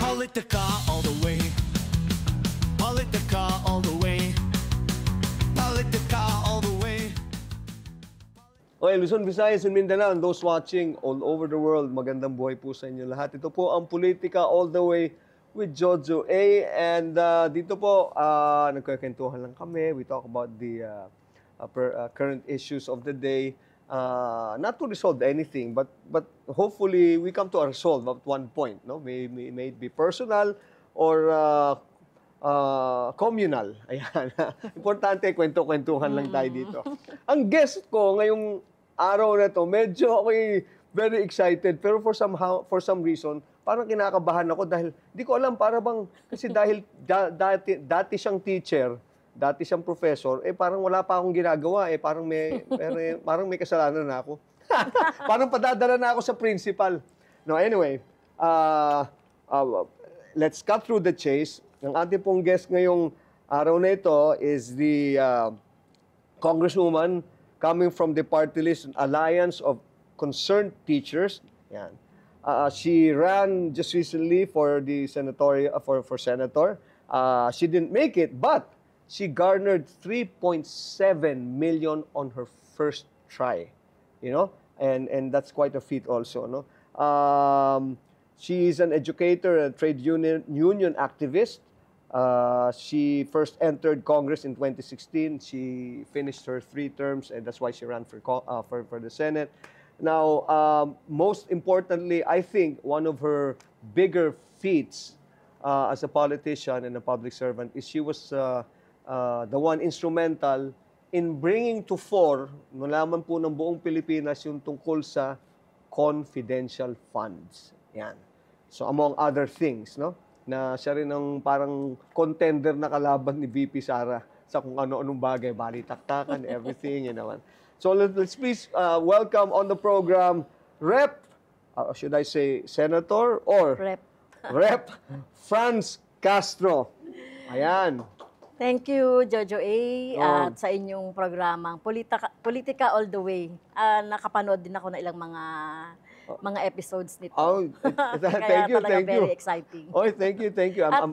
Politica all the way. Politica all the way. Politica all the way. Okay, Luzon, Visayas, and Mindanao, and those watching all over the world, magandang buhay po sa inyo lahat. Ito po ang Politika All the Way with Jojo A. And dito po, nagkakwentuhan lang kami. We talk about the current issues of the day. Not to resolve anything, but hopefully we come to a resolve at one point. No? May it be personal or communal. Ayan. Importante, kwento-kwentuhan lang tayo dito. Ang guest ko ngayong araw na to, medyo ako'y very excited. Pero for some reason, parang kinakabahan ako dahil di ko alam, para bang, kasi dahil dati siyang teacher, dati siyang professor, parang wala pa akong ginagawa. Parang may kasalanan na ako. Parang padadala na ako sa principal. No, anyway, let's cut through the chase. Ang ating pong guest ngayong araw na ito is the Congresswoman coming from the party list Alliance of Concerned Teachers. Yan. She ran just recently for the for senator. She didn't make it, but she garnered 3.7 million on her first try. You know, and that's quite a feat also. No, she is an educator and trade union activist. She first entered Congress in 2016. She finished her 3 terms, and that's why she ran for the Senate. Now, most importantly, I think one of her bigger feats as a politician and a public servant is she was the one instrumental in bringing to fore, nalaman po ng buong Pilipinas, yung tungkol sa confidential funds. Yan. So, among other things, no? Na siya rin ang parang contender na kalaban ni VP Sara sa kung ano-anong bagay, balitaktakan, everything, you know. So let's please welcome on the program, should I say Senator or Rep Franz Castro. Ayan. Thank you, Jojo A, at sa inyong programang Politika All the Way. Nakapanood din ako na ilang mga episodes nito. Oh, thank you, thank you. Very exciting. Oh, thank you. At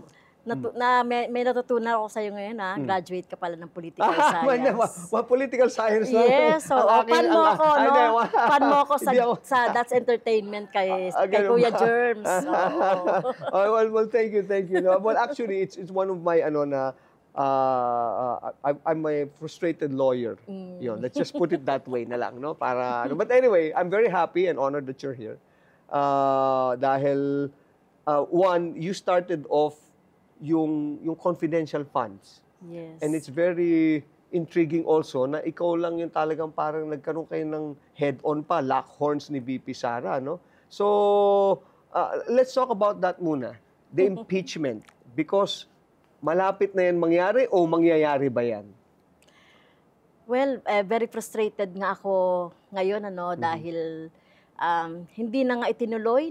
may natutunan ako sa iyo ngayon, graduate ka pala ng political science. Political science na. Yes, so fan mo ako, no? Fan mo ako sa That's Entertainment kay Kuya Germs. Well, thank you. No, well, actually, it's one of my I'm a frustrated lawyer. Yun, let's just put it that way na lang, no? But anyway, I'm very happy and honored that you're here. Dahil one, you started off yung confidential funds. Yes. And it's very intriguing also na ikaw lang yung talagang parang nagkaroon kayo ng head-on pa, lock horns ni VP Sara, no? So, let's talk about that muna. The impeachment. Because malapit na yan mangyari o mangyayari ba yan? Well, very frustrated nga ako ngayon, dahil hindi na nga itinuloy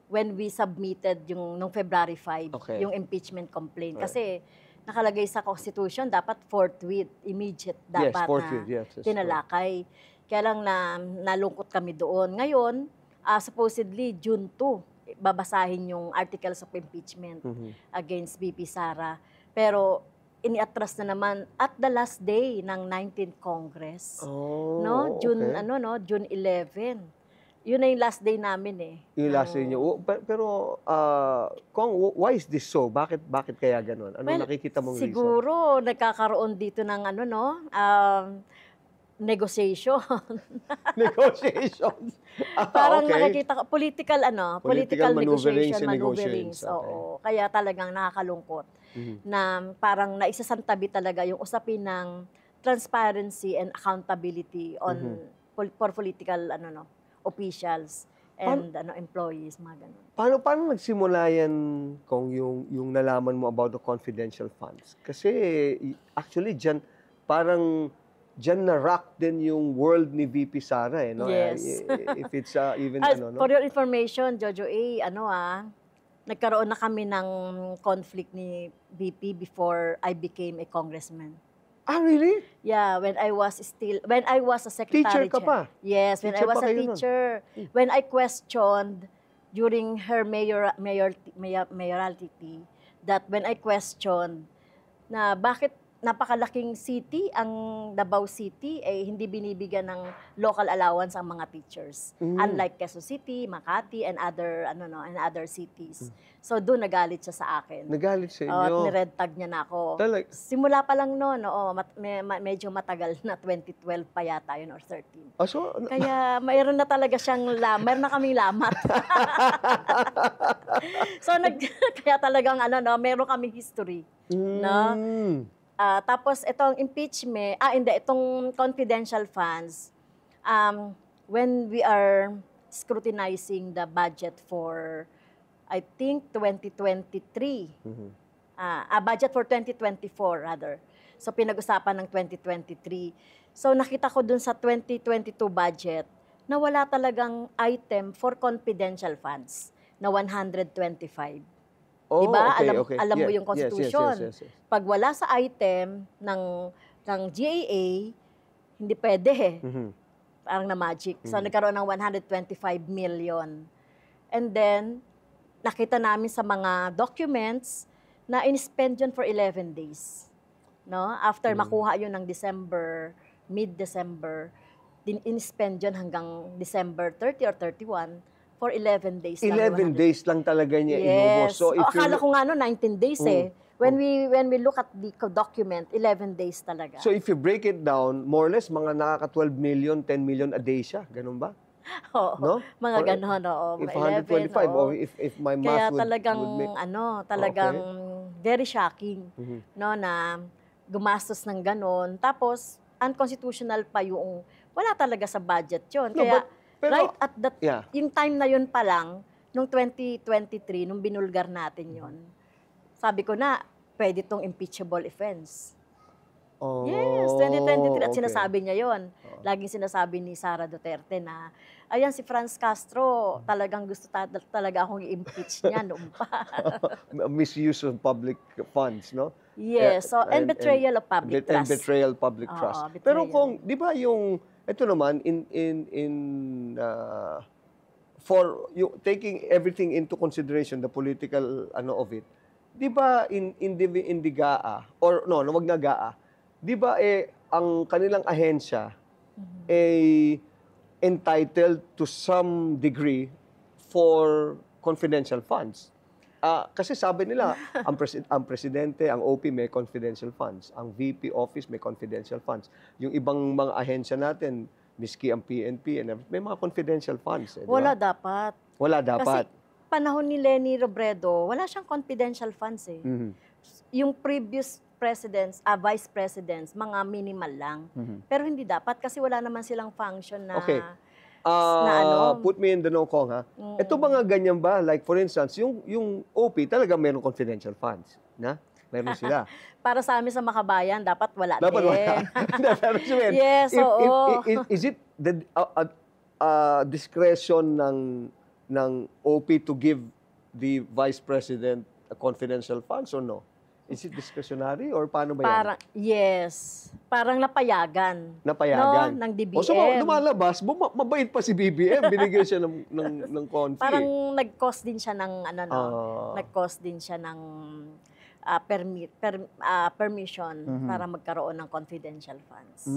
when we submitted nung February 5, yung impeachment complaint. Kasi nakalagay sa Constitution, dapat forthwith, immediate, dapat tinalakay. Kaya lang nalungkot kami doon. Ngayon, supposedly June 2, babasahin yung articles of impeachment against VP Sara. Pero iniatras na naman at the last day ng 19th Congress. June 11. Yun na yung last day namin eh. Yung last day nyo. Pero, Kong, why is this so? Bakit kaya ganun? Nakikita mong reason? Siguro, nagkakaroon dito ng negotiation. Negotiations? Parang nakikita ko, political maneuverings. Okay. Oo. Kaya talagang nakakalungkot na parang naisasantabi talaga yung usapin ng transparency and accountability on for political officials and employees, mga ganun. Paano nagsimula yan, Kong, yung nalaman mo about the confidential funds? Kasi actually Diyan na-rock din yung world ni VP Sara, no? Yes. If it's even, For your information, Jojo A, nagkaroon na kami ng conflict ni VP before I became a congressman. Ah, really? Yeah, when I was a secretary. Teacher ka pa? Yes, when I was a teacher. When I questioned during her mayoralty that when I questioned na bakit napakalaking city ang Davao City hindi binibigyan ng local allowance ang mga teachers, unlike Quezon City, Makati and other cities. So doon nagalit siya sa akin. Nagalit sa At inyo. ni-red tag niya na ako. Simula pa lang noon, medyo matagal na, 2012 pa yata yun or 13. So, Kaya mayroon na talaga siyang mayroon na kaming lamat. So kaya talagang meron kaming history. No? Tapos itong impeachment, itong confidential funds, when we are scrutinizing the budget for, I think, 2023, budget for 2024 rather. So pinag-usapan ng 2023. So nakita ko dun sa 2022 budget na wala talagang item for confidential funds na 125. Diba? Alam mo yung Constitution. Yes. Pag wala sa item ng GAA, hindi pwede Parang na magic. So nagkaroon ng 125 million. And then, nakita namin sa mga documents na in-spend yun for 11 days. No? After makuha yun ng December, mid-December, in-spend yun hanggang December 30 or 31, for 11 days lang. 11 days lang talaga niya inubos. So akala ko nga 19 days When we look at the document, 11 days talaga. So if you break it down, more or less, mga nakaka-12 million, 10 million a day siya. Ganun ba? Oo. No? Mga ganon, oo. If 11, 125, or if my Kaya math would talagang, make... talagang very shocking, no, na gumastos ng ganon. Tapos, unconstitutional pa yung, wala talaga sa budget yun. No, Kaya, pero, right at that, yeah. yung time na yun pa lang, nung 2023, nung binulgar natin yun, sabi ko na, pwede tong impeachable offense. Oh, Yes, 2023. At okay. sinasabi niya yon. Laging sinasabi ni Sara Duterte na, ayan, si Franz Castro, talagang gusto talaga akong i-impeach niya noon pa. Misuse of public funds, no? Yes, so, and betrayal of public trust. And betrayal of public Oo, trust. betrayal. Pero kung, di ba yung, ito naman, for you taking everything into consideration, the political of it, di ba in the GAA, or no, wag na GAA, di ba ang kanilang ahensya entitled to some degree for confidential funds? Kasi sabi nila, ang presidente, ang OP may confidential funds, ang VP office may confidential funds. Yung ibang mga ahensya natin, miski ang PNP, may mga confidential funds. Wala dapat. Wala dapat. Kasi panahon ni Leni Robredo, wala siyang confidential funds Yung previous presidents, vice presidents, mga minimal lang. Pero hindi dapat kasi wala naman silang function na... Okay. na Put me in the know, Kong, ha? Ito mga ganyan ba? Like, for instance, yung OP talaga mayroong confidential funds. Na? Meron sila. Para sa amin sa Makabayan, dapat wala Dapat din. wala. Yes, oo. Is it the discretion ng OP to give the vice president a confidential funds or no? Is it discretionary or paano ba yan? Parang, yes. Parang napayagan. Napayagan. No? Ng DBM. So lumalabas, mabait pa si BBM, binigay siya ng confi. Parang nag-cost din siya ng, nag-cost din siya ng permission para magkaroon ng confidential funds.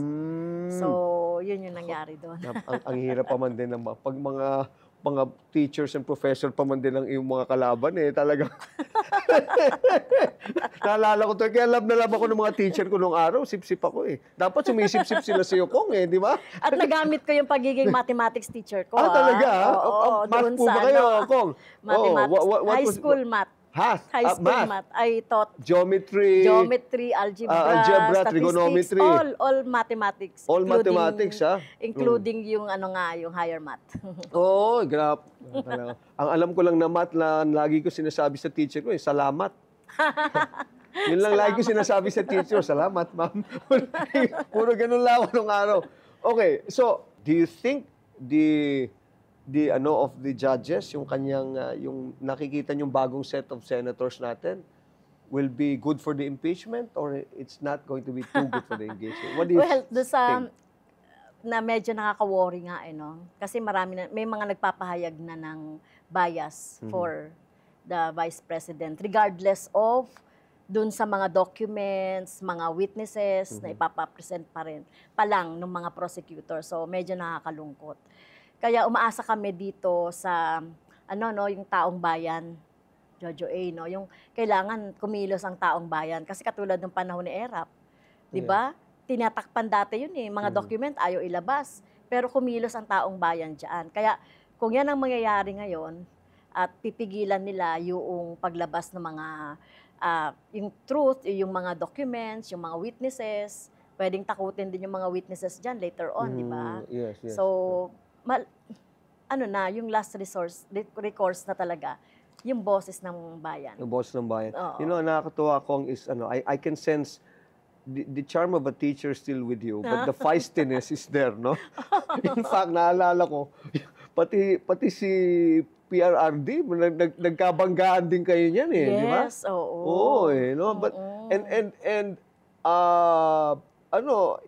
So, yun yung nangyari doon. Ang hirap pa man din ng pag mga teachers and professor pa man din ng iyong mga kalaban talagang naalala ko to, kaya love na love ako ng mga teacher ko nung araw, sip-sip ako dapat sumisip-sip sila sa iyo, Kong, di ba? At nagamit ko yung pagiging mathematics teacher ko. Talaga? Oo, math po sa ba kayo, Kong? Mathematics, What high school math. High school math. I taught geometry, algebra, trigonometry, all mathematics. All mathematics, including yung yung higher math. Oh, grabe. Ang alam ko lang na math na lagi ko sinasabi sa teacher ko, salamat. Yun lang lagi ko sinasabi sa teacher, salamat, ma'am. Puro ganun lang ako nung araw. Okay, so do you think the of the judges, yung kanyang yung nakikita yung bagong set of senators natin will be good for the impeachment or it's not going to be too good for the impeachment? What do you think? Na medyo nakaka-worry nga no? Kasi may mga nagpapahayag na ng bias for the Vice President, regardless of dun sa mga documents, mga witnesses na ipapapresent pa lang ng mga prosecutor. So, medyo nakakalungkot. Kaya umaasa kami dito sa, yung taong bayan, Jojo A, no? Yung kailangan kumilos ang taong bayan. Kasi katulad ng panahon ni Erap, di ba? Tinatakpan dati yun eh. Mga document ayaw ilabas. Pero kumilos ang taong bayan dyan. Kaya kung yan ang mangyayari ngayon, at pipigilan nila yung paglabas ng mga, yung truth, yung mga documents, yung mga witnesses, pwedeng takutin din yung mga witnesses dyan later on, di ba? Yes. So, yung last recourse na talaga, yung boses ng bayan. Yung boss ng bayan. Oo. Nakakatuwa kong is, I can sense the charm of a teacher still with you, but the feistiness is there, no? In fact, naalala ko, pati si PRRD, nagkabanggaan din kayo niyan eh, di ba? Yes, oo. Oo eh, no? But,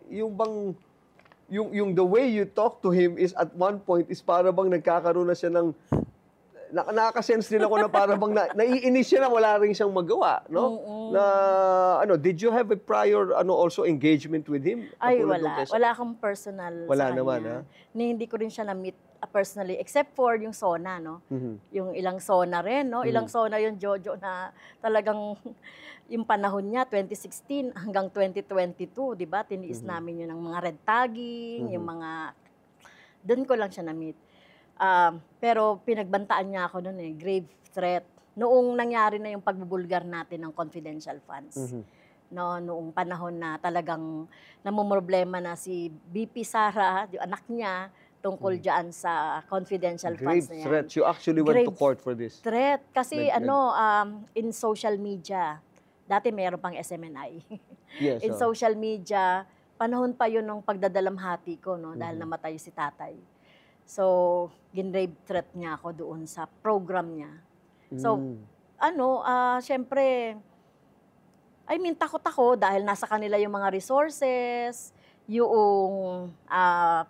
yung bang, yung the way you talk to him is at one point is para bang nagkakaroon na siya ng, nakaka-sense din ako na para bang naiinis siya na wala rin siyang magawa, no? Did you have a prior also engagement with him? Ay, wala. Wala akong personal Wala sa naman, kanya. Hindi ko rin siya na-meet personally, except for yung SONA, no? Yung ilang SONA rin, no? Ilang SONA yung Jojo na talagang yung panahon niya, 2016 hanggang 2022, di ba? Tiniis namin yun ng mga red tagging, yung mga, doon ko lang siya na-meet. Pero pinagbantaan niya ako noon eh, grave threat. Noong nangyari na yung pagbubulgar natin ng confidential funds. No, noong panahon na talagang namumroblema na si BP Sara, yung anak niya, tungkol diyan sa confidential funds na yan. Grave threat. You actually went to court for this. Threat. Kasi in social media, dati meron pang SMNI. Yes. In social media, panahon pa yun ng pagdadalamhati ko, no, dahil namatay si tatay. So, gin-rape threat niya ako doon sa program niya. So, syempre, takot ako dahil nasa kanila yung mga resources, yung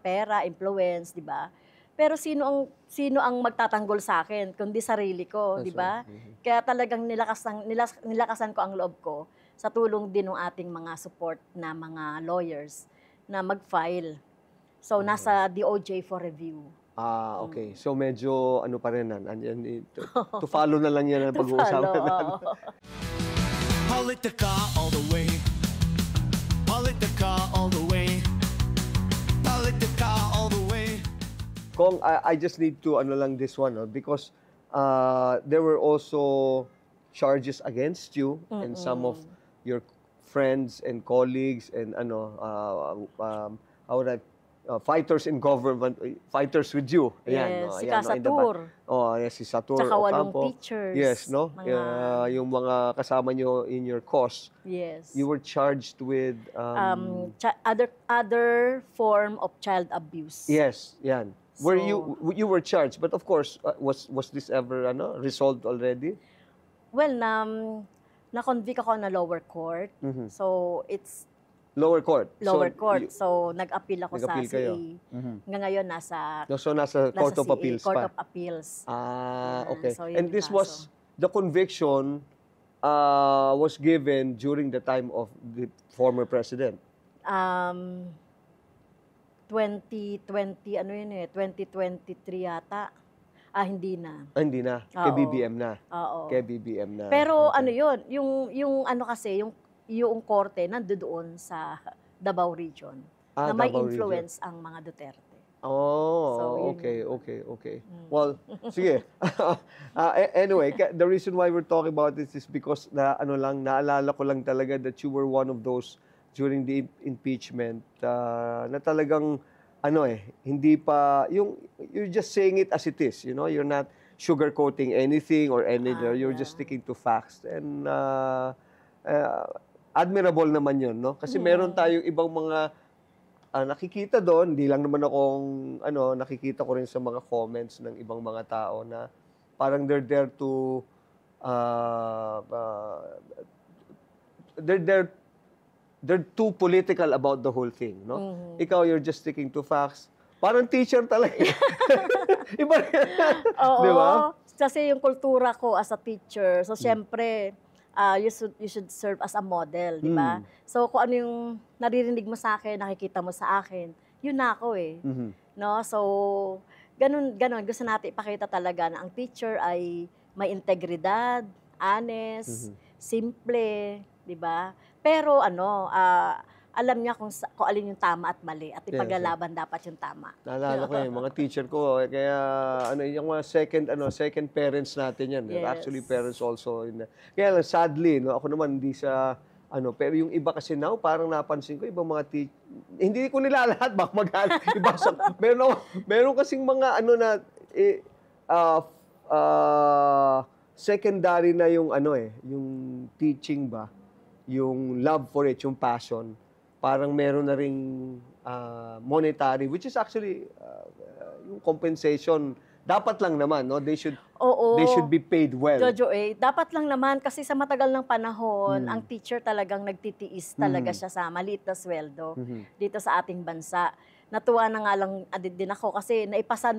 pera, influence, di ba? Pero sino ang magtatanggol sa akin kundi sarili ko, di ba? Kaya talagang nilakasan ko ang loob ko sa tulong din ng ating mga support na mga lawyers na mag-file. So, nasa DOJ for review. Okay. So, medyo pa rin to follow na lang yan ang pag-uusapan natin. Politica all the way. Politica all the way. Politica all the way. Kong, I just need to lang this one, no? Because there were also charges against you and some of your friends and colleagues and fighters in government, fighters with you. Ayan, si Casatur. Si Satur Tsaka walong Ocampo. teachers. Yes, no? Yung mga kasama nyo in your cause. Yes. You were charged with... other form of child abuse. Yes, yan. You were charged, but of course, was this ever resolved already? Well, na-convict ako na lower court. So, it's Lower court. court. So, nag-appeal ako sa kayo. CA. Hanggang ngayon, nasa Court of CA, Appeals Court pa. of Appeals. Okay. So, yun And yung this kaso. was, the conviction was given during the time of the former president. 2020, 2023 yata. Hindi na. Hindi na. Oo. Kay BBM na. Oo. Kay BBM na. Pero Okay. yung korte nandoon sa Davao Region. Na may Davao influence ang mga Duterte. Oh, So, okay. Well, sige. Anyway, the reason why we're talking about this is because naalala ko lang talaga that you were one of those during the impeachment na talagang hindi pa you're just saying it as it is, you're not sugarcoating anything or anything, you're just sticking to facts and admirable naman 'yun, no? Kasi meron tayong ibang mga nakikita doon, hindi lang naman akong nakikita ko rin sa mga comments ng ibang mga tao na parang they're there to they're too political about the whole thing, no? Ikaw, you're just sticking to facts. Parang teacher talaga. Iba rin. Oo. Di ba? Kasi yung kultura ko as a teacher, so syempre, you should serve as a model, di ba? So kung ano yung naririnig mo sa akin, nakikita mo sa akin, yun na ako eh. No? So, ganun. Gusto natin ipakita talaga na ang teacher ay may integridad, honest, simple, di ba? Pero alam niya kung alin yung tama at mali at ipaglalaban dapat yung tama. Naalala ko yung mga teacher ko, kaya yung mga second parents natin yan. They're Yes. actually parents also. Kaya lang, sadly, no, ako naman hindi sa, pero yung iba kasi now, parang napansin ko, ibang mga hindi ko nila lahat, baka magalit. Iba sa, meron kasing mga, secondary na yung, yung teaching ba, yung love for it, yung passion. Parang meron na ring monetary, which is actually yung compensation. Dapat lang naman, no? They should be paid well. Jojo, dapat lang naman kasi sa matagal ng panahon, ang teacher talagang nagtitiis talaga siya sa maliit na sweldo dito sa ating bansa. Natuwa na nga lang din ako kasi naipasa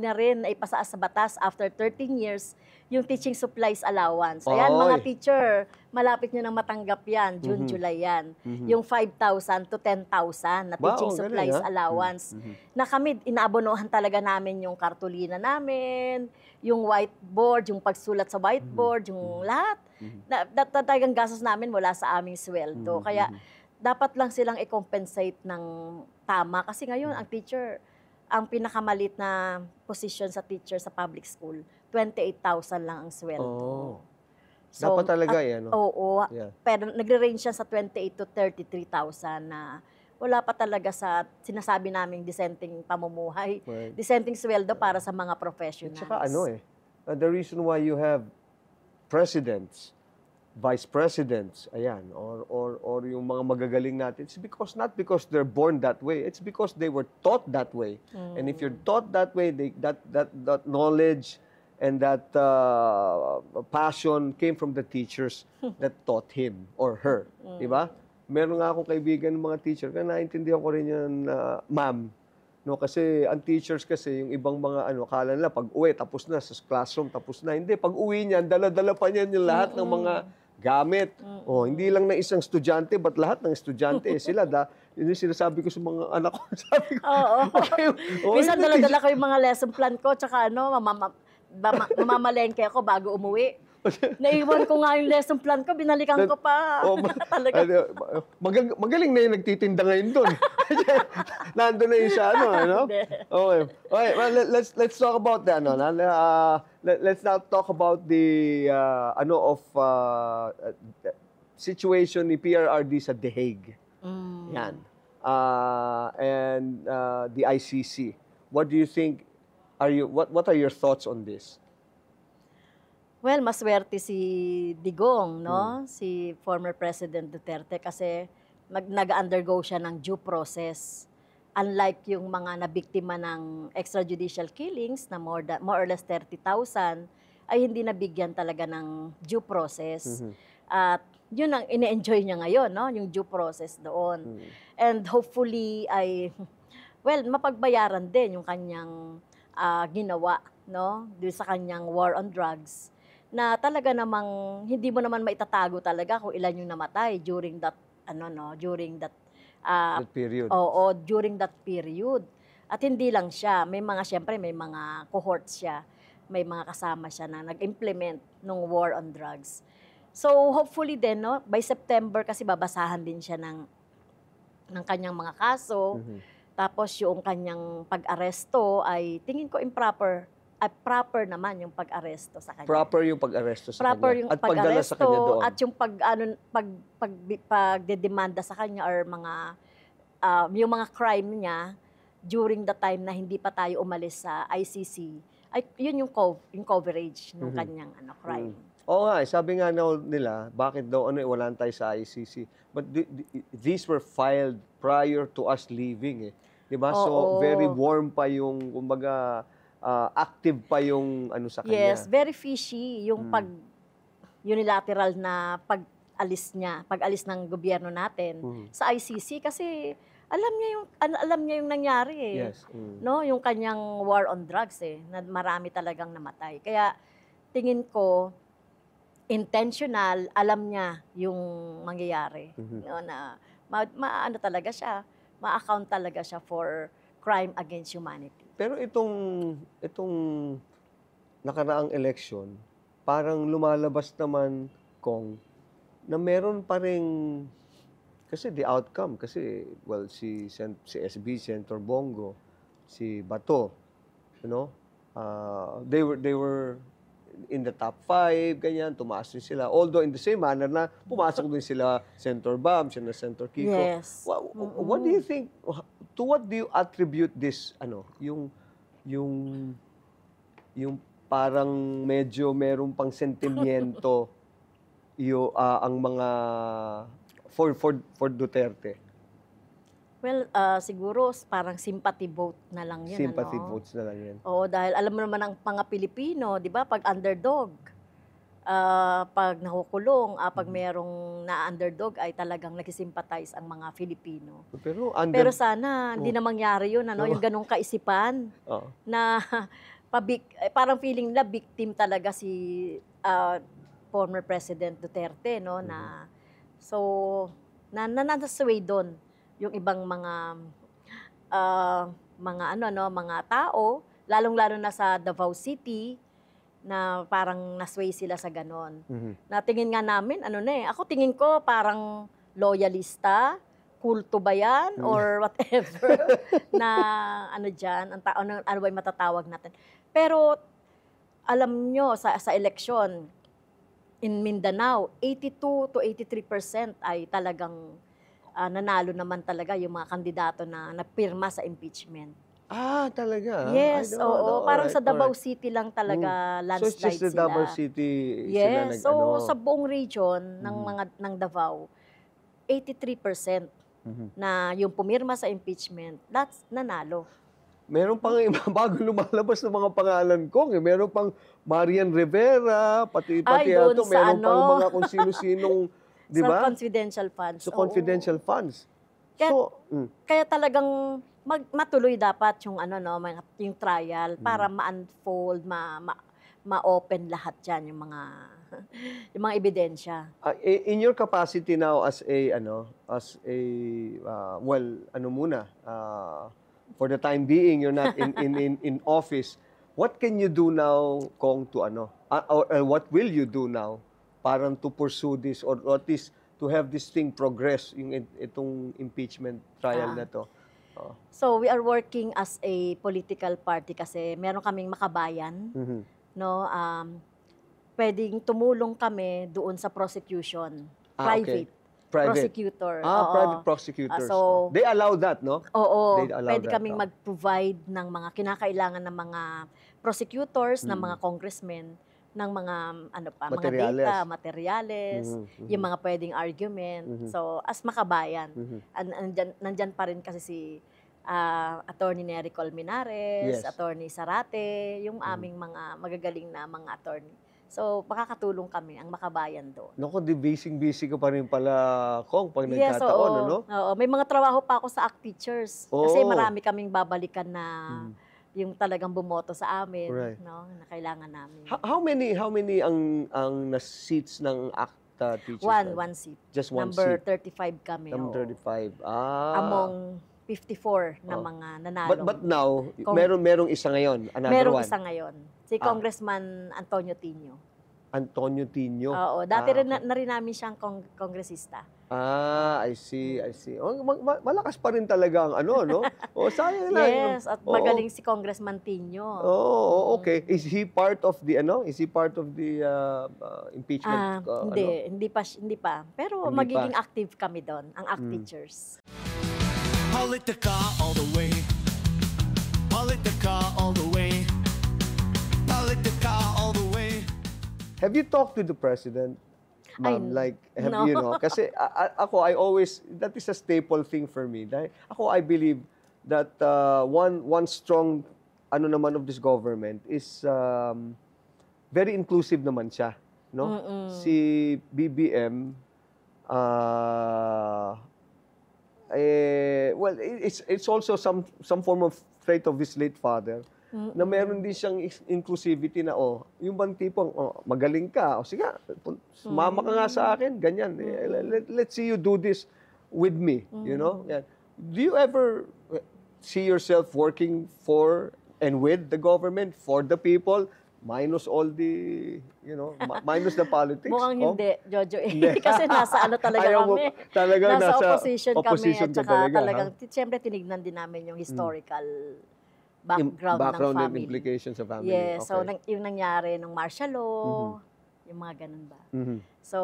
sa batas after 13 years yung teaching supplies allowance. Ayan, mga teacher, malapit nyo nang matanggap yan, June, July yan. Yung 5,000 to 10,000 na teaching supplies allowance. Na kami, inaabonohan talaga namin yung kartulina namin, yung whiteboard, yung pagsulat sa whiteboard, yung lahat. Talagang gastos namin mula sa aming sweldo. Kaya, dapat lang silang i-compensate ng tama. Kasi ngayon, ang teacher, ang pinakamalit na position sa teacher sa public school, 28,000 lang ang sweldo. Oh. So, dapat talaga yan. No? Oo. Yeah. Pero nagre-range siya sa 28 to 33,000 na wala pa talaga sa sinasabi naming dissenting pamumuhay. Right. Dissenting sweldo para sa mga professionals. At saka the reason why you have presidents, vice presidents, ayan, or yung mga magagaling natin, it's not because they're born that way, it's because they were taught that way. And if you're taught that way, that knowledge and that passion came from the teachers that taught him or her, di ba? Meron nga akong kaibigan ng mga teacher, kaya naintindihan ko rin yun, ma'am. No, kasi ang teachers kasi, yung ibang mga kala nila pag uwi, tapos na, sa classroom, tapos na. Hindi, pag uwi niyan, dala-dala pa niyan yung lahat ng mga gamit. Hindi lang na isang estudyante, but lahat ng estudyante. Sila, yun yung sinasabi ko sa mga anak ko. Sabi ko, minsan dala-dala ko yung mga lesson plan ko, tsaka mamamalengke ako bago umuwi. Naiwan ko nga yung lesson plan ko, binalikan ko pa. Magaling na yung nagtitinda ngayon doon. Nandun na yung siya, Okay. Well, let's talk about that. Let's now talk about the situation ni PRRD sa The Hague. Yan. And the ICC. What do you think? What are your thoughts on this? Well, maswerte si Digong, no? Si former President Duterte kasi nag-undergo siya ng due process. Unlike yung mga nabiktima ng extrajudicial killings na more or less 30,000, ay hindi nabigyan talaga ng due process. At yun ang ine-enjoy niya ngayon, no? Yung due process doon. And hopefully mapagbayaran din yung kanyang ginawa, no? Doon sa kanyang war on drugs. Na talaga namang hindi mo naman maitatago talaga kung ilan yung namatay during that period. Oo, during that period. At hindi lang siya, may mga cohorts siya, may mga kasama siya na nag-implement ng war on drugs. So hopefully din, no, by September kasi babasahan din siya ng kanyang mga kaso. Tapos yung kanyang pag-aresto ay tingin ko improper. Proper naman yung pag-aresto sa kanya. Proper yung pag-aresto sa proper kanya. Yung at pagdala sa kanya doon. At yung pagdedemanda sa kanya or yung mga crime niya during the time na hindi pa tayo umalis sa ICC, ay yun yung coverage ng kanyang crime. Oo nga, sabi nga nila, bakit daw wala tayo sa ICC? But these were filed prior to us leaving eh. Diba? So very warm pa yung, kumbaga, active pa yung sa kanya. Yes, very fishy yung unilateral na pag-alis ng gobyerno natin sa ICC kasi alam niya yung nangyari eh. Yes. No, yung kanyang war on drugs na marami talagang namatay. Kaya tingin ko intentional, alam niya yung mangyayari. No, na maano talaga siya, ma-account talaga siya for crime against humanity. Pero itong nakaraang election, parang lumalabas naman kung na meron pa ring kasi the outcome kasi well si SB Senator Bongo, si Bato, you know, they were in the top 5, ganyan, tumaas din sila. Although in the same manner na pumasok din sila Senator Bam, Senator Kiko. Yes. What do you think, to what do you attribute this, yung parang medyo meron pang sentimiento ang mga for Duterte? Well, siguro parang sympathy vote na lang yun. Sympathy votes na lang yan. Oo, dahil alam mo naman ang mga Pilipino, di ba, pag underdog, pag nakukulong, pag merong na-underdog ay talagang nagsisympathize ang mga Filipino. Pero sana hindi na mangyari yun, yung ganong kaisipan na parang feeling nila victim talaga si former President Duterte, no, na so nasasway doon yung ibang mga mga tao, lalong-lalo na sa Davao City, na parang nasway sila sa ganon. Na tingin nga namin, ako tingin ko parang loyalista, kulto ba yan, or whatever, na dyan, ano ba yung matatawag natin. Pero, alam nyo, sa eleksyon, in Mindanao, 82 to 83% ay talagang nanalo naman talaga yung mga kandidato na napirma sa impeachment. Talaga? Yes, oo. Parang sa Davao City lang talaga landslide sila. So, it's just the Davao City yes, sila so sa buong region ng Davao, 83% na yung pumirma sa impeachment, that's nanalo. Meron pang bago lumalabas ng mga pangalan ko. Meron pang Marian Rivera, pati meron pang mga kung sino-sinong, di ba? Sa confidential funds. So, confidential funds. Kaya talagang matuloy dapat yung yung trial para ma-unfold, ma-open lahat diyan yung mga ebidensya. In your capacity now as a for the time being you're not in office, what can you do now, Kong, to what will you do now parang to pursue this or at least to have this thing progress, yung itong impeachment trial na to? So we are working as a political party kasi meron kaming makabayan, no? Pwedeng tumulong kami doon sa prosecution, private prosecutor. Private prosecutors. So, they allow that, no? Oo. Pwede kaming mag-provide ng mga kinakailangan ng mga prosecutors, ng mga congressmen, ng mga mga data, materyales, yung mga pwedeng argument. So, as makabayan, nandyan pa rin kasi si Attorney Nery Colmenares, Attorney Zarate, yung aming mga magagaling na mga attorney. So, makakatulong kami, ang makabayan doon. Naku, busy ka pa rin pala, Kong, pag nagkataon, ano? Oo, may mga trabaho pa ako sa ACT Teachers. Kasi marami kaming babalikan na yung talagang bumoto sa amin, no, na kailangan namin. How many ang seats ng ACT Teachers? One seat. Just one Number seat. 35 kami. Number 35. Among 54 na mga nanalo. But now, merong isa ngayon, merong isa ngayon. Si Congressman Antonio Tino. Antonio Tino? Oo, dati rin na rin namin siyang kongresista. I see. Malakas pa rin talaga ang no? Sayang na. Yes, at magaling si Congressman Tino. Okay. Is he part of the impeachment? Hindi pa. Pero magiging active kami doon, ang ACT Teachers. Politica all the way. Politica all the way. Politica all the way. Have you talked to the president, ma'am? No. Kasi ako, that is a staple thing for me. Dahil I believe that one strong, naman of this government is very inclusive naman siya, no? Si BBM, well, it's also some form of trait of his late father na meron din siyang inclusivity na, yung bang tipong, magaling ka, sige, sumama ka nga sa akin, ganyan. Let's see you do this with me, you know? Yan. Do you ever see yourself working for and with the government, for the people, minus all the, you know, minus the politics? Mukhang hindi, Jojo. Kasi nasa ano talaga Ayaw mo, kami. talaga Nasa opposition kami opposition at ka saka talaga, talagang, siyempre tinignan din namin yung historical background ng and family. implications sa family. Yes, so Okay. yung nangyari ng martial law, yung mga ganun ba. Mhm. So,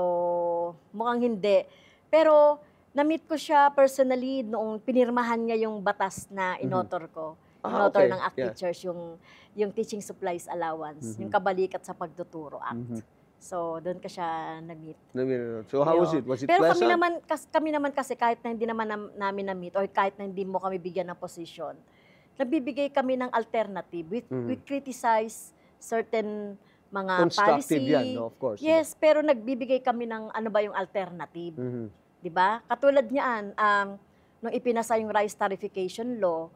mukhang hindi. Pero, na-meet ko siya personally noong pinirmahan niya yung batas na inotor ko. Inotor okay. ng ACT Yeah. Teachers, yung teaching supplies allowance, yung kabalikat sa pagtuturo act. So, doon ka siya na-meet. So how was it? Was it Pero pleasant? kami naman kasi kahit na hindi naman namin na-meet or kahit na hindi mo kami bigyan ng position, nagbibigay kami ng alternative. We criticize certain mga Constructive policy. yan, no? Of course. Yes, pero nagbibigay kami ng ano ba yung alternative. 'Di ba? Katulad niyan, nung ipinasa yung rice tarification law,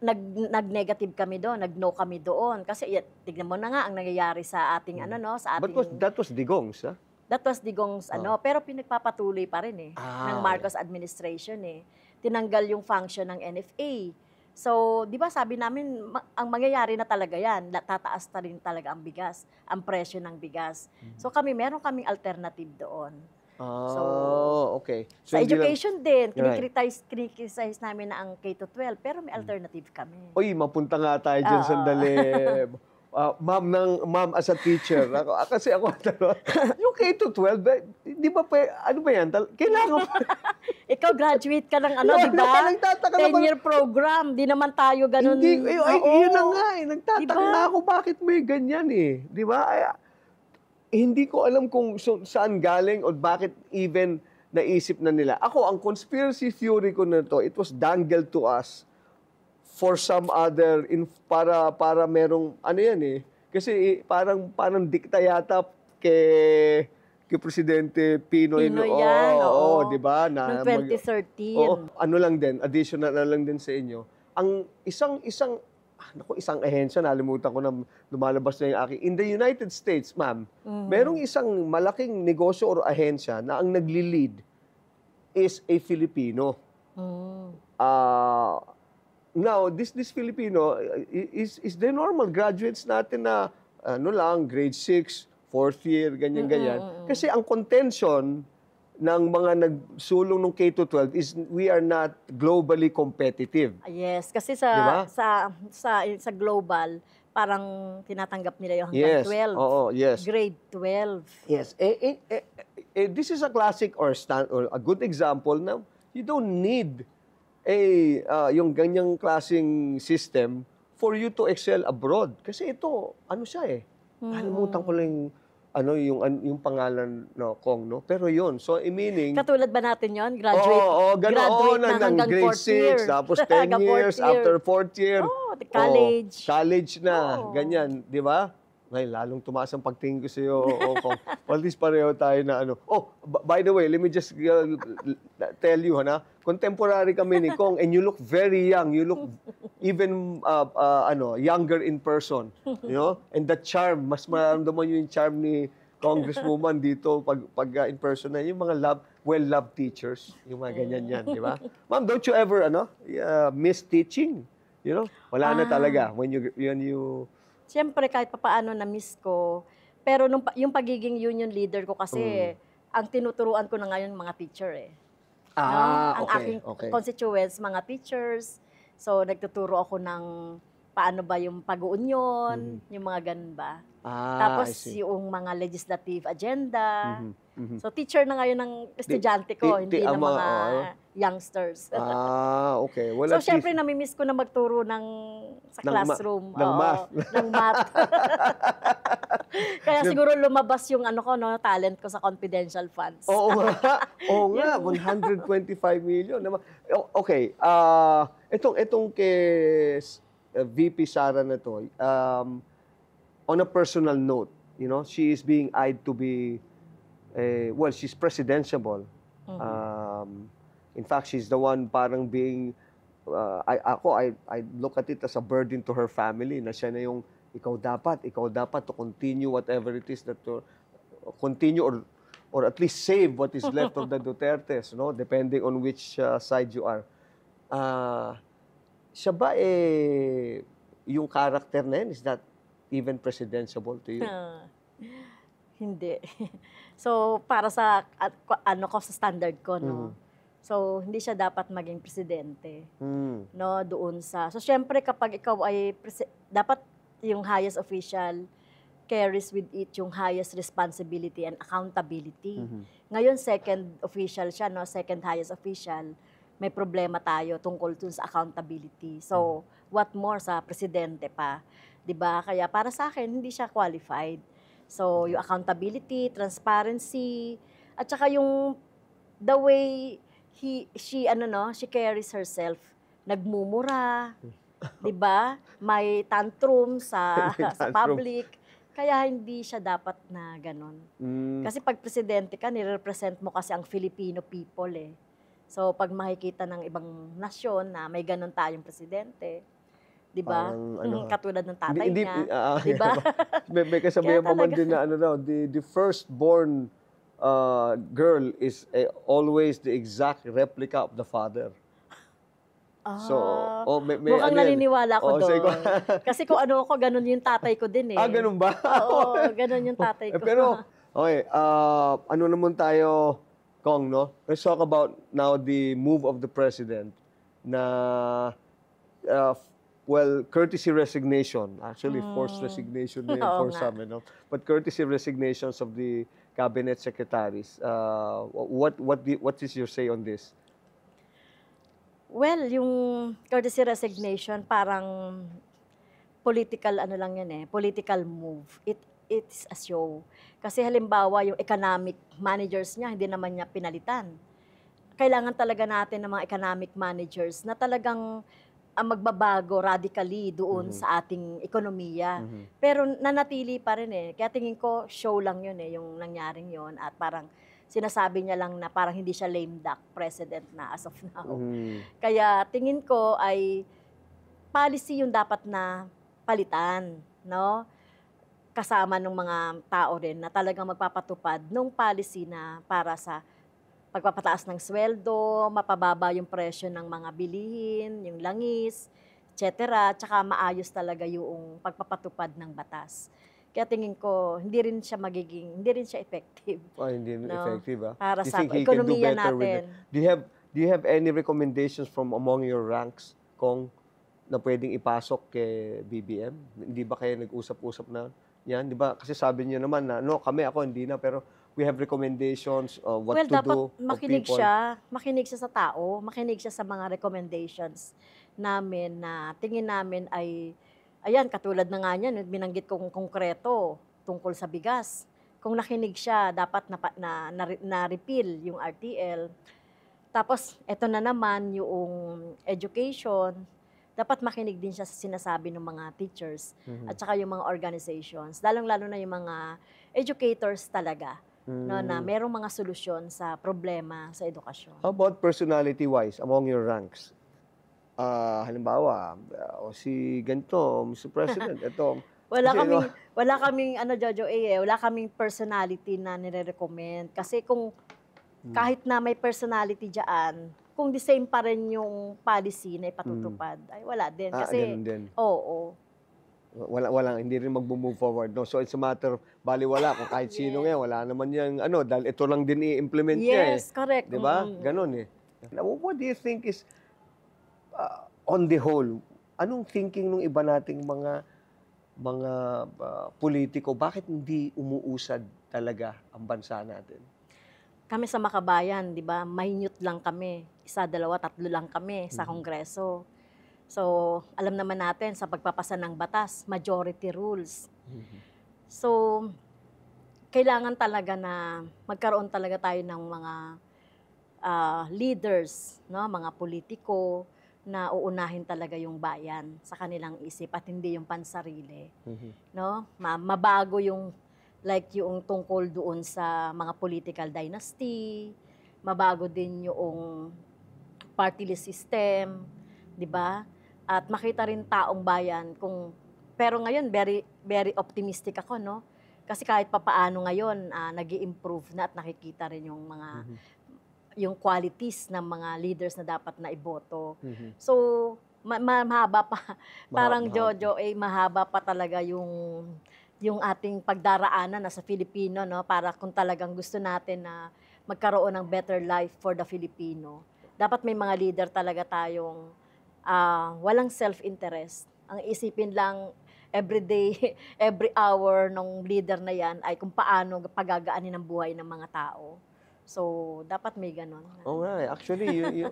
nag-negative kami doon, nag-no kami doon kasi tignan mo na nga ang nangyayari sa ating sa ating But that was Digong's, huh? That was Digong's pero pinagpapatuloy pa rin ng Marcos administration Tinanggal yung function ng NFA. So, 'di ba sabi namin ang mangyayari na talaga 'yan, tataas na rin talaga ang bigas, ang presyo ng bigas. So meron kaming alternative doon. Okay. Sa hindi lang- education din, Right. kinikriticize namin na ang K-12, pero may alternative kami. Uy, mapunta nga tayo dyan Oo. sandali. Ma'am as a teacher. Kasi ako, yung K-12, di ba ano ba yan? Kailangan pa. Ikaw, graduate ka ng Yun, di ba? nagtataka naman. 10-year program. Di naman tayo ganun. Hindi, Oo. yun na nga nagtataka Diba? na ako bakit may ganyan Di ba? Hindi ko alam kung saan galing o bakit even naisip na nila. Ako, ang conspiracy theory ko na to, it was dangled to us for some other, para merong, kasi parang dikta yata kay Presidente Pinoy. Pinoy yan, oo. di ba? Noong 2013. Ano lang din, additional na lang din sa inyo. Ang isang ahensya, nalimutan ko na lumalabas na yung aking. In the United States, ma'am, merong isang malaking negosyo or ahensya na ang nagli-lead is a Filipino. Now, this Filipino is the normal graduates natin na grade 6, 4th year, ganyan-ganyan. Kasi ang contention ng mga nagsulong ng K-12 is we are not globally competitive. Yes, kasi Diba? sa global, parang tinatanggap nila yung hanggang 12. Oo, yes. Grade 12. Yes. This is a classic or a good example na you don't need yung ganyang klaseng system for you to excel abroad. Kasi ito, kalimutan ko lang yung pangalan Kong, no? Pero yun, so meaning Katulad ba natin yon? Graduate ganoon na hanggang grade 4th year. 6, tapos 10 Hanggang years, 4th year. after 4th year. College. College na, Oo. ganyan, di ba? Ngay, lalong tumaas ang pagtingin ko sa iyo, Kong. Well, at least pareho tayo na by the way, let me just tell you, contemporary kami ni Kong, and you look very young. You look even younger in person, you know? And the charm, mas maramdaman yung charm ni Congresswoman dito pag in person na yung mga well-loved teachers, yung mga ganyan yan, di ba? Ma'am, don't you ever miss teaching? You know? Wala na talaga when you Siyempre, kahit papaano na-miss ko. Pero yung pagiging union leader ko kasi, ang tinuturuan ko na ngayon mga teacher Ang aking constituents, mga teachers. So, nagtuturo ako ng paano ba yung pag-uunyon, yung mga ganun ba. Tapos, yung mga legislative agenda. So, teacher na ngayon ng estudyante ko, hindi ng mga youngsters. Okay. Well, So, at syempre, least- namimiss ko na magturo sa classroom. ng math. Ng math. Kaya siguro lumabas yung talent ko sa confidential funds. Oo nga, 125 million. Okay, itong kay VP Sara na to, on a personal note, she is being eyed to be, she's presidentiable. In fact, she's the one parang being, I look at it as a burden to her family na siya na yung, ikaw dapat to continue whatever it is that to continue or at least save what is left of the Dutertes, no? Depending on which side you are. Siya ba yung character na yun, is that even presidentiable to you? Hindi. So, para sa, sa standard ko, no? So, hindi siya dapat maging presidente, no? Doon sa, so, syempre, kapag ikaw ay, dapat yung highest official carries with it yung highest responsibility and accountability. Ngayon, second official siya, no? Second highest official, may problema tayo tungkol dun sa accountability. So, what more sa presidente pa? 'Di ba? Kaya para sa akin, hindi siya qualified. So, yung accountability, transparency, at saka yung the way she carries herself, nagmumura, 'di ba? May tantrum sa sa public. Kaya hindi siya dapat na ganun. Kasi pag presidente ka, nire-represent mo kasi ang Filipino people eh. So, pag makikita ng ibang nasyon na may ganun tayong presidente, di ba? Katulad ng tatay niya, di ba? May kasabihan pa man din na the firstborn girl is always the exact replica of the father. So, mukhang naniniwala ko doon. Kasi kung ano ako, ganun yung tatay ko din eh. Ganun ba? Oo, ganun yung tatay ko. Pero, okay, ano naman tayo, Kong, no? Let's talk about now the move of the president na, courtesy resignation. Actually, forced resignation na yun for some, no? But courtesy resignations of the cabinet secretaries. What is your say on this? Well, yung courtesy resignation, parang political lang yan eh, political move. It's a show. Kasi halimbawa, yung economic managers niya, hindi naman niya pinalitan. Kailangan talaga natin ng mga economic managers na talagang magbabago radically doon sa ating ekonomiya. Pero nanatili pa rin eh. Kaya tingin ko, show lang yun eh, yung nangyaring yun. At parang sinasabi niya lang na parang hindi siya lame duck president na as of now. Kaya tingin ko ay policy yung dapat na palitan, no? Kasama ng mga tao rin na talagang magpapatupad ng policy na para sa pagpapataas ng sweldo, mapababa yung presyo ng mga bilihin, yung langis, etc. Tsaka maayos talaga yung pagpapatupad ng batas. Kaya tingin ko, hindi rin siya effective. Hindi rin effective, Para sa ekonomiya natin. Do you have any recommendations from among your ranks, Kong, na pwedeng ipasok kay BBM? Hindi ba kayo nag-usap-usap na yan? Di ba? Kasi sabi niyo naman na, ako hindi na, pero we have recommendations of what to do of people. Makinig siya sa tao, makinig siya sa mga recommendations namin na tingin namin ay, ayan, katulad na nga niyan, binanggit kong konkreto tungkol sa bigas. Kung nakinig siya, dapat na-repeal yung RTL. Tapos, eto na naman yung education. Dapat makinig din siya sa sinasabi ng mga teachers at saka yung mga organizations. Lalong-lalo na yung mga educators talaga. No, na merong mga solusyon sa problema sa edukasyon. How about personality-wise among your ranks? Halimbawa, si ganito, Mr. President, ito. Wala kaming Jojo wala kaming personality na nire-recommend. Kasi kung kahit na may personality diyan, kung the same pa rin yung policy na ipatutupad, ay wala din. Kasi, ganun din. Oo. Hindi rin mag-move forward. No? So it's a matter of baliwala kung kahit sino ngayon, wala naman yung dahil ito lang din i-implement niya. Yes, correct. Di ba? Ganun eh. Now, what do you think is, on the whole, anong thinking ng iba nating mga politiko? Bakit hindi umuusad talaga ang bansa natin? Kami sa Makabayan, di ba, minute lang kami. 1, 2, 3 lang kami sa Kongreso. So, alam naman natin sa pagpapasa ng batas, majority rules. So, kailangan talaga na magkaroon talaga tayo ng mga leaders, no, mga politiko na uunahin talaga yung bayan sa kanilang isip at hindi yung pansarili. No? Mabago yung yung tungkol doon sa mga political dynasty, mabago din yung party list system, 'di ba? At makita rin taong bayan pero ngayon very very optimistic ako, no? Kasi kahit papaano ngayon nag-i-improve na at nakikita rin yung mga yung qualities ng mga leaders na dapat na iboto. So mahaba pa parang Jojo mahaba pa talaga yung ating pagdaraanan na sa Filipino, no, para kung talagang gusto natin na magkaroon ng better life for the Filipino. Dapat may mga leader talaga tayong walang self-interest. Ang isipin lang every day, every hour ng leader na yan ay kung paano pagagaanin ang buhay ng mga tao. So, dapat may ganon. Oo nga, actually,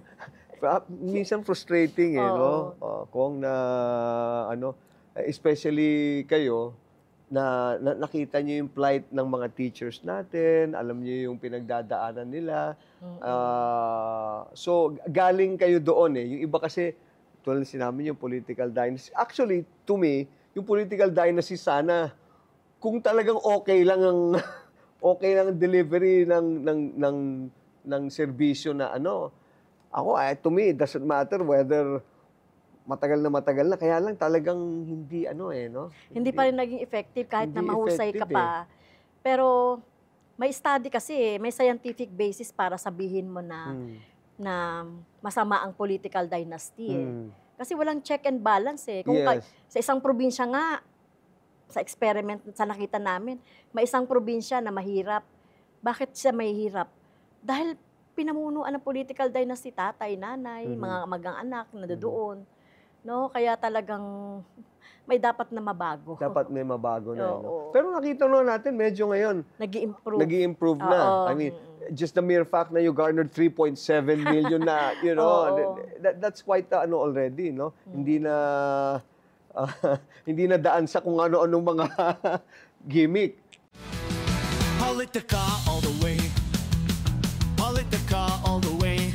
minsan frustrating no? Kung especially kayo, na nakita niyo yung plight ng mga teachers natin, alam niyo yung pinagdadaanan nila. So, galing kayo doon Yung iba kasi, tulad sinabi yung political dynasty. Actually, to me, yung political dynasty sana, kung talagang okay lang ang delivery ng serbisyo na ako, to me, it doesn't matter whether matagal na, kaya lang talagang hindi no? Hindi pa rin naging effective kahit na mahusay ka pa. Pero may study kasi may scientific basis para sabihin mo na masama ang political dynasty Kasi walang check and balance Kung sa isang probinsya nga, sa experiment sa nakita namin, may isang probinsya na mahirap. Bakit siya mahirap? Dahil pinamunuan ng political dynasty, tatay, nanay, mga mag-anak na doon. No, kaya talagang may dapat na mabago. Dapat may mabago na. Pero nakita natin medyo ngayon nag-i-improve na. I mean, just the mere fact na you garnered 3.7 million na, that's quite already, no? Hindi na daan sa kung ano-anong mga gimmick. Politica all the way. Politica all the way.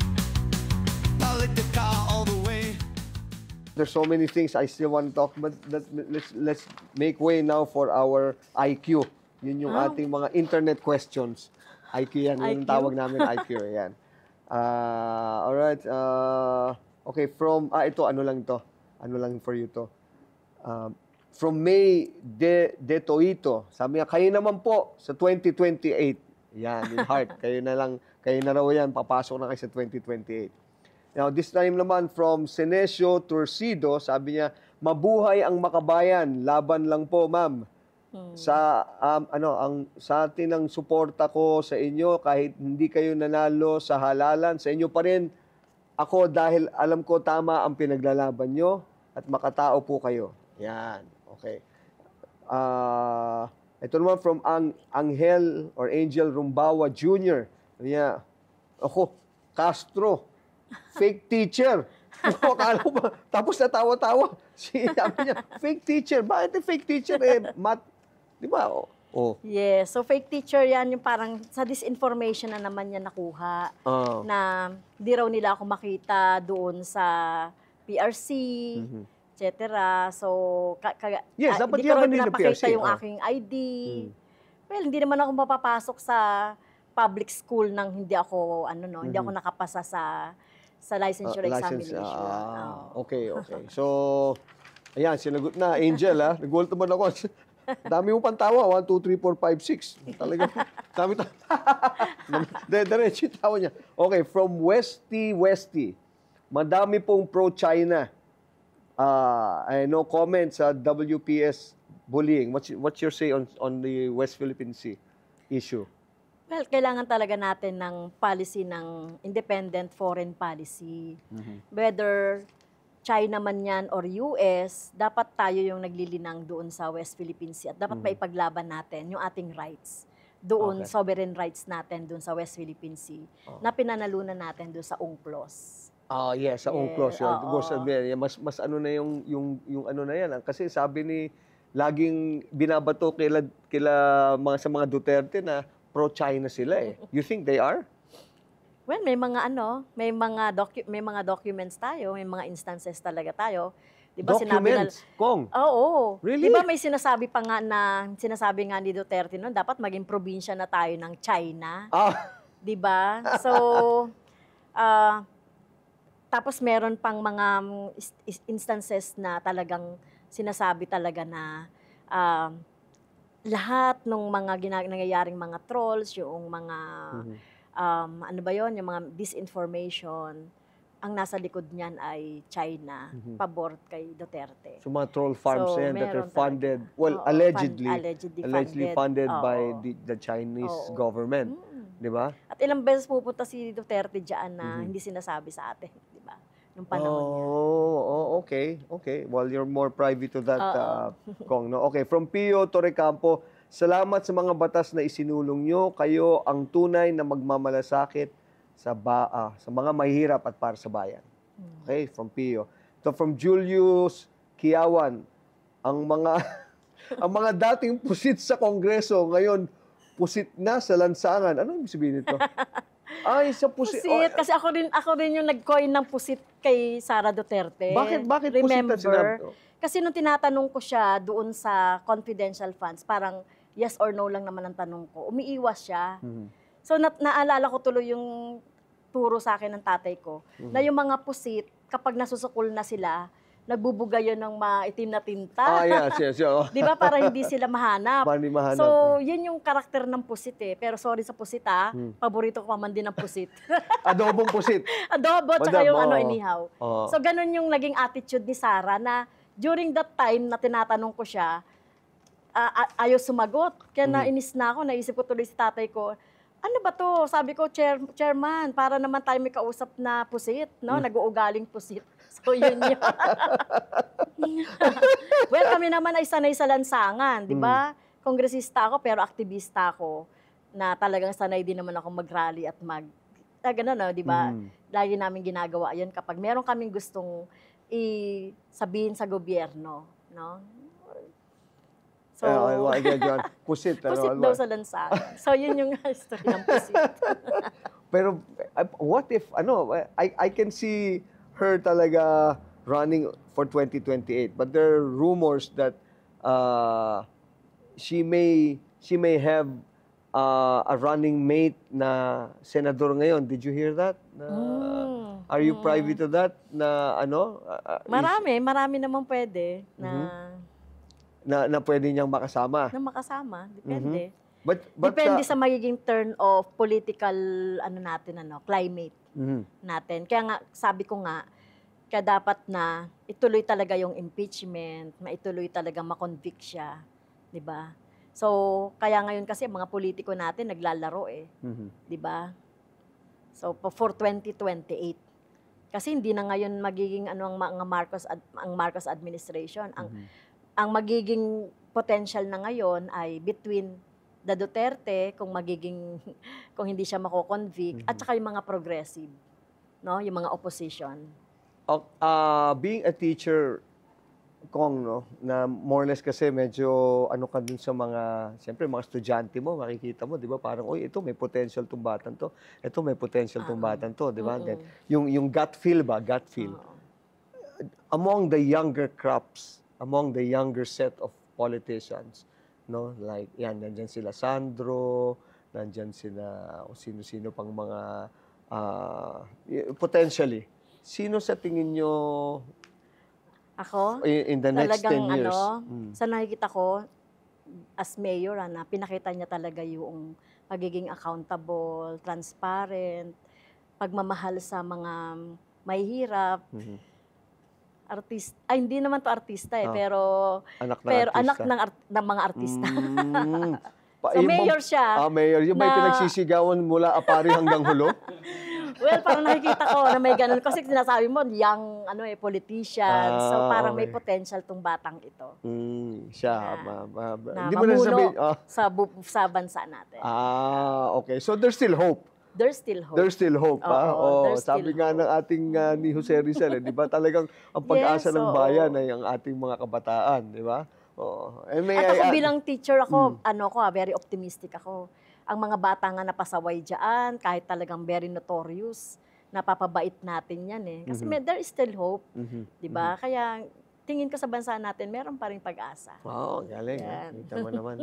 Politica all the way. There's so many things I still want to talk, but let's make way now for our IQ. Yun yung ating mga internet questions. IQ yan, yun yung tawag namin IQ. Yan. Alright. Okay, ito, ano lang for you to. From May De Toito, sabi niya, kayo naman po sa 2028. Yan, in heart. kayo na raw yan, papasok na kayo sa 2028. Now, this time naman from Senesio Torcido, sabi niya, mabuhay ang makabayan, laban lang po, ma'am. Sa atin ang suporta ko sa inyo kahit hindi kayo nanalo sa halalan, sa inyo pa rin ako dahil alam ko tama ang pinaglalaban nyo at makatao po kayo. Yan, okay. Ito naman from Angel Rumbawa Jr. Niya, Castro, fake teacher. Akala ko ba? Tapos natawa-tawa. Sabi niya, fake teacher. Bakit fake teacher? Math, di ba? Yes. So, fake teacher yan, yung parang sa disinformation na naman niya nakuha. Na di raw nila ako makita doon sa PRC, etc. So, yes, dapat di ko rin nila pinapakita PRC. yung aking ID. Well, hindi naman ako mapapasok sa public school nang hindi ako, hindi ako nakapasa sa licensure examination. Okay. So, ayan, sinagot na. Angel, Nag-gold naman ako. Dami mo pantawa. 1, 2, 3, 4, 5, 6. Talagang, dami diretso yung tawa niya. Okay, from Westy. Madami pong pro-China. No comment sa WPS bullying. What's your say on the West Philippine Sea issue? Well, kailangan talaga natin ng policy ng independent foreign policy. Whether China man yan or US, dapat tayo yung naglilinang doon sa West Philippine Sea at dapat maipaglaban natin yung ating rights doon, sovereign rights natin doon sa West Philippine Sea na pinanalunan natin doon sa UNCLOS. Yes, sa UNCLOS yun. Mas ano na yung ano na yan. Kasi sabi laging binabato sa mga Duterte na pro-China sila You think they are? Well, may mga documents tayo, may mga instances talaga tayo. 'Di ba documents? Kong? Oo. Really? 'Di ba may sinasabi nga ni Duterte noon, dapat maging probinsya na tayo ng China. 'Di ba? So, tapos meron pang mga instances na talagang sinasabi talaga na lahat ng mga nangyayaring mga trolls, yung mga ano ba yon, yung mga disinformation, ang nasa likod niyan ay China, pabor kay Duterte. So mga troll farms So, yan that are meron funded, talaga. well, Oo, allegedly funded by Oo. the Chinese Oo. government. Di ba? At ilang beses pupunta si Duterte diyan na hindi sinasabi sa atin, di ba? Nung panahon niya. Okay. Well, you're more privy to that, Oo. Kong. No? Okay, from Pio Torrecampo, salamat sa mga batas na isinulong nyo. Kayo ang tunay na magmamalasakit sa mga mahihirap at para sa bayan. Okay, from Pio. So from Julius Kiawan, ang mga ang mga dating pusit sa Kongreso ngayon pusit na sa lansangan. Ano ibig sabihin nito? Ay, sa pusit. Pusit, kasi ako rin yung nag-coin ng pusit kay Sara Duterte. Bakit pusit Remember? na sinabi? Kasi nung tinatanong ko siya doon sa confidential funds, parang yes or no lang naman ang tanong ko. Umiiwas siya. So naalala ko tuloy yung turo sa akin ng tatay ko, na yung mga pusit, kapag nasusukol na sila, nagbubuga yun ng maitim na tinta. Yes. Oh. Di ba? Para hindi sila mahanap. Hindi mahanap. So, yun yung karakter ng pusit eh. Pero sorry sa pusit paborito ko pa man din ng pusit. Adobong pusit. Adobo, tsaka Madam, yung inihaw. Oo. So, ganun yung naging attitude ni Sara na during that time na tinatanong ko siya, ayaw sumagot. Kaya nainis na ako, naisip ko tuloy si tatay ko, ano ba to? Sabi ko, chairman, para naman tayo may kausap na pusit, no? Nag-uugaling pusit. So, yun yun. Well, kami naman ay sanay sa lansangan, di ba? Kongresista ako, pero aktivista ako, na talagang sanay din naman ako mag-rally at gano'n, no, di ba? Lagi namin ginagawa yun kapag meron kaming gustong sabihin sa gobyerno, no? So, pusit. pusit daw sa lansangan. So, yun yung history ng pusit. Pero, what if, I can see her talaga running for 2028. But there are rumors that she may have a running mate na senador ngayon. Did you hear that? Are you privy to that? Na Marami naman pwede na pwede niyang makasama. na makasama. Depende. But Depende sa magiging turn of political climate natin. Kaya nga, sabi ko nga, kaya dapat na ituloy talaga yung impeachment, maituloy talaga makonvict siya. Di ba? So, kaya ngayon kasi mga politiko natin naglalaro di ba? So, for 2028. Kasi hindi na ngayon magiging ang Marcos administration. Ang magiging potential na ngayon ay between the Duterte, kung hindi siya mako-convict, at saka yung mga progressive, no? Yung mga opposition. Being a teacher, Kong, no, na more or less kasi medyo ka dun sa siyempre mga estudyante mo, makikita mo, di ba, parang, ito may potential tong batang to, ito may potential tong batang to, di ba? Then, yung gut feel. Among the younger crops, among the younger set of politicians, no, like nandiyan sila Sandro, nandiyan sila sino-sino pang mga potentially. Sino sa tingin nyo ako? In the next 10 years? Sa nakikita ko, as mayor, pinakita niya talaga yung pagiging accountable, transparent, pagmamahal sa mga mahihirap, hindi naman to artista pero anak ng mga artista. So mayor siya. Mayor. Yung may pinagsisigawan mula Apari hanggang Hulo? Well, parang nakikita ko na may ganun. Kasi sinasabi mo, young politician. So parang may potential tong batang ito. Siya. Na Hindi mo na sabihin. sa bansa natin. Okay. So there's still hope. There's still hope. There's still hope. Sabi nga hope. ng ating ni Jose Rizal, di ba talagang ang pag-asa ng bayan ay ang ating mga kabataan, di ba? At ako bilang teacher very optimistic ako. Ang mga bata nga napasaway dyan, kahit talagang very notorious, napapabait natin yan Kasi there is still hope, di ba? Kaya tingin ko sa bansa natin, meron pa rin pag-asa. Galing. Kita mo naman.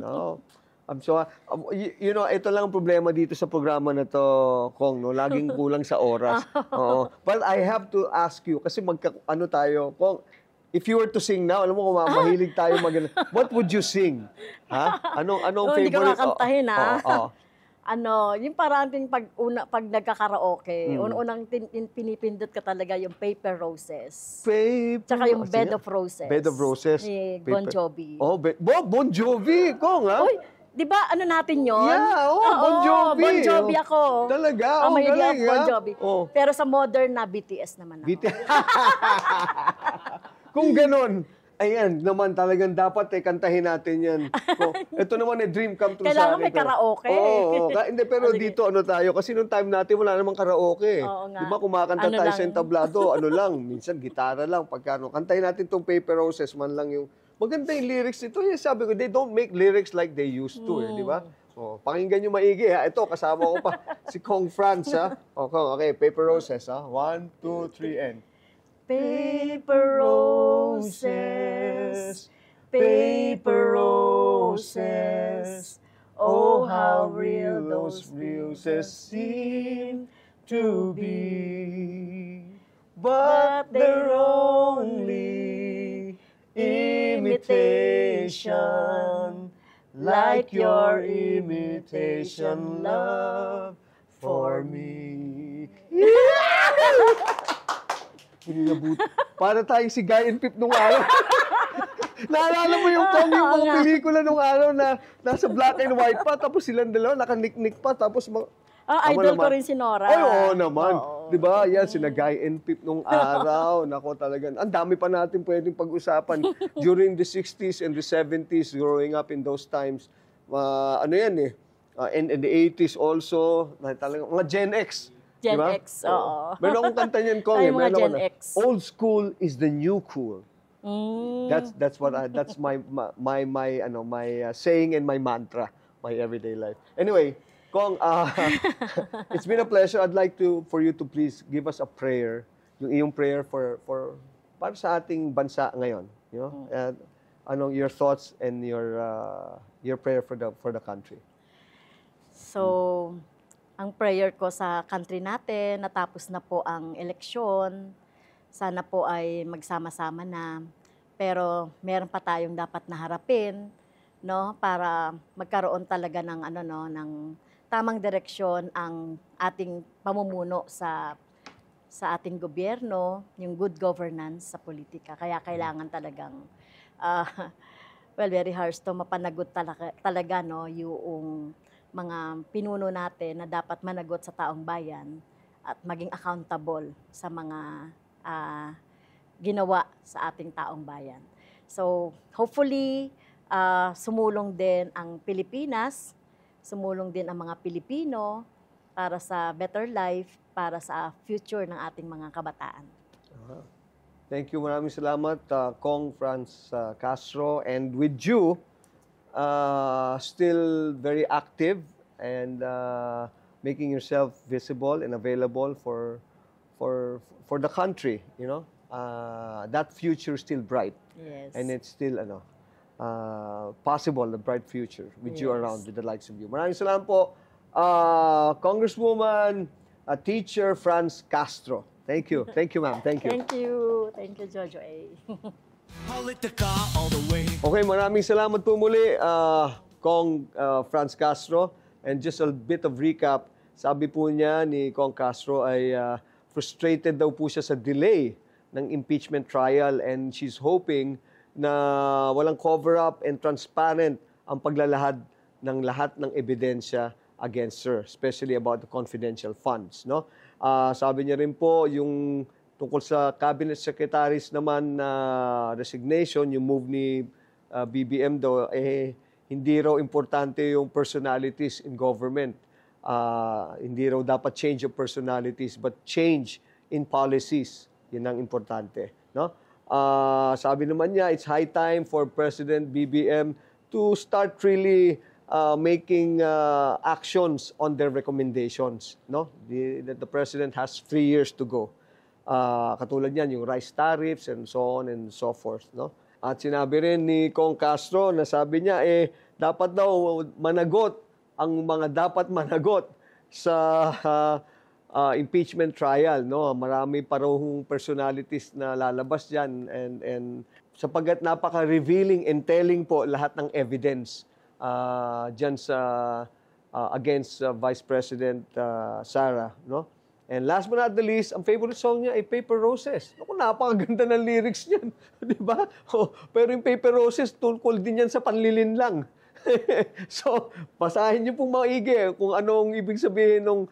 So, ito lang ang problema dito sa programa na to, Kong, no? Laging kulang sa oras. Oo. But I have to ask you, kasi ano tayo, Kong, if you were to sing now, alam mo kung mahilig tayo what would you sing? Ha? Anong Hindi ko favorite? kakantahin, ha? Oo. Yung parating pag nagkakaraoke, unang pinipindot ka talaga yung Paper Roses. Tsaka yung Bed of Roses. Bed of Roses. Ni Bon Jovi. Oh, Bon Jovi, Kong, ha? Uy, di ba natin yon? Yeah, Bon Jovi. Bon Jovi ako. Talaga? May galing, Bon ha? Jovi. Oh. Pero sa modern na BTS naman ako. Kung ganun, ayan, naman talagang dapat kantahin natin yan. Ito naman dream come true Kailangan sa akin. may karaoke. Oo. Hindi, pero Sige. dito tayo, kasi nung time natin wala namang karaoke. Oo nga. Di ba kumakanta Ano tayo lang. sa entablado, minsan gitara lang. Kantahin natin tong Paper Roses, man lang yung, maganda yung lyrics nito. Yes, sabi ko, they don't make lyrics like they used to, di ba? Pakinggan nyo maigi, ha? Ito, kasama ko pa, si Kong Franz, ha? Kong, okay, Paper Roses, ha? 1, 2, 3, and... Paper roses, paper roses, oh how real those roses seem to be. But they're only imitation, like your imitation love for me. Para tayong si Guy and Pip nung araw. Naalala mo yung Kong, yung mga pelikula nung araw na nasa black and white pa, tapos silang dalawa nakaniknik pa, tapos idol ko rin si Nora. Ay, oo naman. Oo. Di ba? Yan, sina Guy and Pip nung araw. Nako talaga. Ang dami pa natin pwedeng pag-usapan during the 60s and the 70s, growing up in those times. And the 80s also, talagang, mga Gen X. Gen Diba? X, oo. Meron akong kanta niyan, Kong. Ay, mga Meron Gen ako na, X. Old school is the new cool. That's my saying and my mantra, my everyday life. Anyway, Kong, it's been a pleasure. I'd like for you to please give us a prayer, yung iyong prayer for para sa ating bansa ngayon, you know? Your thoughts and your prayer for the country. So, ang prayer ko sa country natin, natapos na po ang eleksyon, sana po ay magsama-sama na, pero meron pa tayong dapat na harapin, no, para magkaroon talaga ng ng tamang direksyon ang ating pamumuno sa ating gobyerno, yung good governance sa politika. Kaya kailangan talagang very harsh to mapanagot talaga no yung mga pinuno natin na dapat managot sa taong bayan at maging accountable sa mga ginawa sa ating taong bayan. So, hopefully, sumulong din ang Pilipinas, sumulong din ang mga Pilipino para sa better life, para sa future ng ating mga kabataan. Thank you. Maraming salamat, Kong Franz Castro. And with you, still very active and making yourself visible and available for the country, you know. That future is still bright. Yes. And it's still possible, the bright future with you Yes. around, with the likes of you. Maraming salamat po, Congresswoman, Teacher Franz Castro. Thank you. Thank you, ma'am. Thank you. Thank you. Thank you, Jojo A. Politica all the way. Okay, maraming salamat po muli, Kong Franz Castro. And just a bit of recap, sabi po niya ni Kong Castro ay frustrated daw po siya sa delay ng impeachment trial and she's hoping na walang cover-up and transparent ang paglalahad ng lahat ng ebidensya against her, especially about the confidential funds, no? Sabi niya rin po, yung tungkol sa cabinet secretaries naman na resignation, yung move ni BBM daw, hindi raw importante yung personalities in government. Hindi raw dapat change of personalities, but change in policies. Yun ang importante, no? Sabi naman niya, it's high time for President BBM to start really making actions on their recommendations, no? The president has 3 years to go. Katulad niyan, yung rice tariffs and so on and so forth, no? At sinabi rin ni Kong Castro na sabi niya, dapat daw managot ang mga dapat managot sa impeachment trial, no? Marami pa rawong personalities na lalabas diyan, and sapagkat napaka-revealing and telling po lahat ng evidence diyan sa against Vice President Sara, no? And last but not the least, ang favorite song niya ay Paper Roses. Naku, napakaganda ng lyrics niyan, di ba? Pero yung Paper Roses, tungkol din yan sa panlilin lang. So, basahin niyo pong maigi kung anong ibig sabihin ng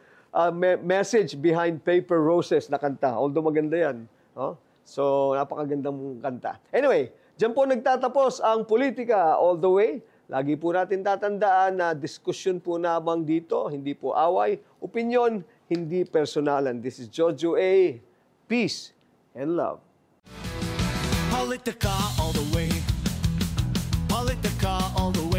message behind Paper Roses na kanta. Although maganda yan. No? So, napakagandang kanta. Anyway, dyan po nagtatapos ang politika all the way. Lagi po natin tatandaan na diskusyon po nabang dito, hindi po away, opinion, hindi personalan. This is Jojo A. Peace and love. Politica all the way. Politica all the way.